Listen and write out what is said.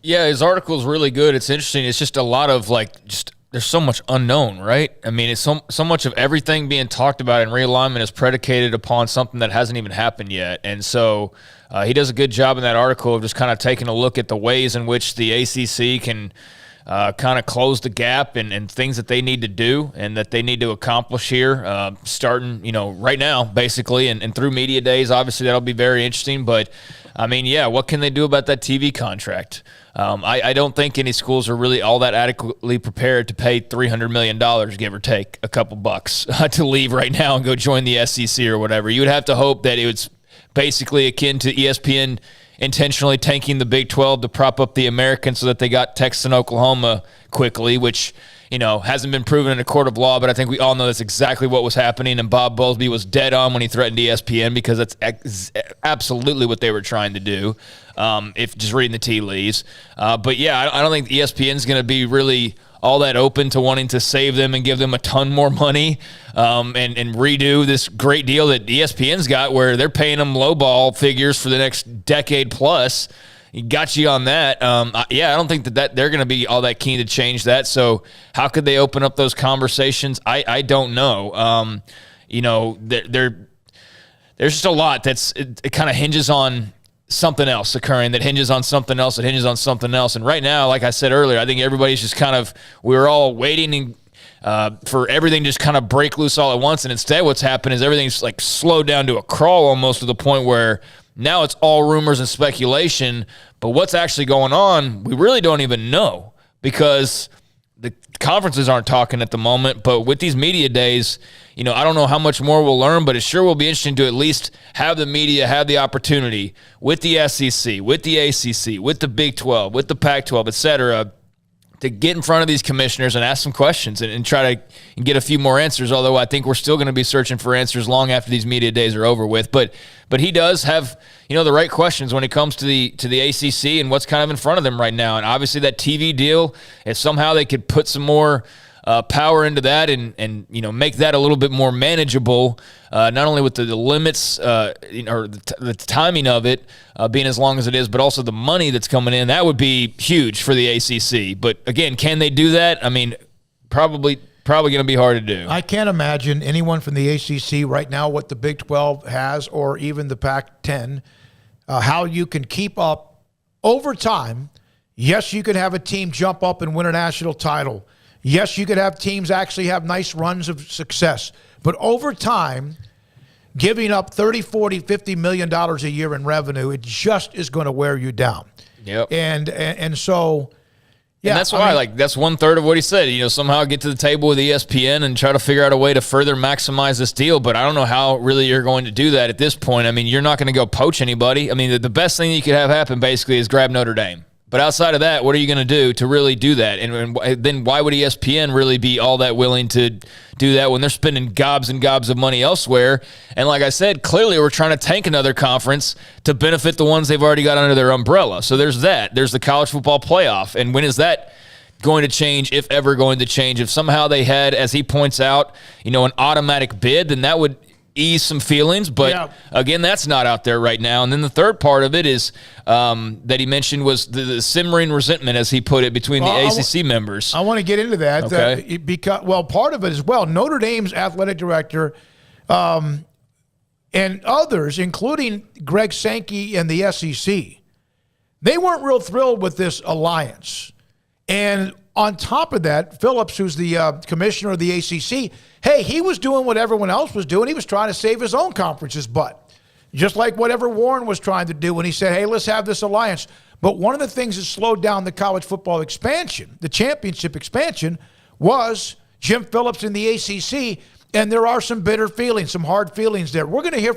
Yeah, his article is really good. It's interesting. It's just a lot of there's so much unknown, right? I mean, it's so much of everything being talked about in realignment is predicated upon something that hasn't even happened yet. And so he does a good job in that article of just kind of taking a look at the ways in which the ACC can kind of close the gap and things that they need to do and that they need to accomplish here, starting, right now, basically, and through media days. Obviously, that'll be very interesting. But, I mean, yeah, what can they do about that TV contract? I don't think any schools are really all that adequately prepared to pay $300 million, give or take a couple bucks, to leave right now and go join the SEC or whatever. You would have to hope that it was basically akin to ESPN intentionally tanking the Big 12 to prop up the Americans so that they got Texas and Oklahoma quickly, which, hasn't been proven in a court of law, but I think we all know that's exactly what was happening, and Bob Bowlsby was dead on when he threatened ESPN because that's absolutely what they were trying to do, if just reading the tea leaves. But, yeah, I don't think ESPN's going to be really all that open to wanting to save them and give them a ton more money and redo this great deal that ESPN's got where they're paying them lowball figures for the next decade plus. He got you on that. I don't think that they're going to be all that keen to change that. So how could they open up those conversations? I don't know. There's just a lot it kind of hinges on something else occurring that hinges on something else that hinges on something else. And right now, like I said earlier, I think everybody's just we're all waiting for everything just kind of break loose all at once. And instead what's happened is everything's like slowed down to a crawl almost to the point where now it's all rumors and speculation, but what's actually going on, we really don't even know because the conferences aren't talking at the moment. But with these media days, I don't know how much more we'll learn, but it sure will be interesting to at least have the media have the opportunity with the SEC, with the ACC, with the Big 12, with the Pac-12, et cetera, to get in front of these commissioners and ask some questions and try to get a few more answers, although I think we're still going to be searching for answers long after these media days are over with. But he does have, the right questions when it comes to the ACC and what's kind of in front of them right now. And obviously that TV deal, if somehow they could put some more power into that and make that a little bit more manageable, not only with the limits or the timing of it being as long as it is, but also the money that's coming in, that would be huge for the ACC. But again, can they do that? I mean, probably going to be hard to do. I can't imagine anyone from the ACC right now what the Big 12 has or even the Pac-10, how you can keep up over time. Yes, you could have a team jump up and win a national title. Yes, you could have teams actually have nice runs of success. But over time, giving up $30, $40, $50 million a year in revenue, it just is going to wear you down. Yep. And so, yeah. And that's why, that's 1/3 of what he said. Somehow get to the table with ESPN and try to figure out a way to further maximize this deal. But I don't know how really you're going to do that at this point. I mean, you're not going to go poach anybody. I mean, the best thing you could have happen basically is grab Notre Dame. But outside of that, what are you going to do to really do that? And then why would ESPN really be all that willing to do that when they're spending gobs and gobs of money elsewhere? And like I said, clearly we're trying to tank another conference to benefit the ones they've already got under their umbrella. So there's that. There's the college football playoff. And when is that going to change, if ever going to change? If somehow they had, as he points out, an automatic bid, then that would ease some feelings, but again, that's not out there right now. And then the third part of it is that he mentioned was the simmering resentment, as he put it, between the ACC members. I want to get into that. Okay. Because part of it as well, Notre Dame's athletic director and others, including Greg Sankey and the SEC, they weren't real thrilled with this alliance. And on top of that, Phillips, who's the commissioner of the ACC, hey, he was doing what everyone else was doing. He was trying to save his own conference's butt, just like whatever Warren was trying to do when he said, hey, let's have this alliance. But one of the things that slowed down the college football expansion, the championship expansion, was Jim Phillips in the ACC, and there are some bitter feelings, some hard feelings there. We're going to hear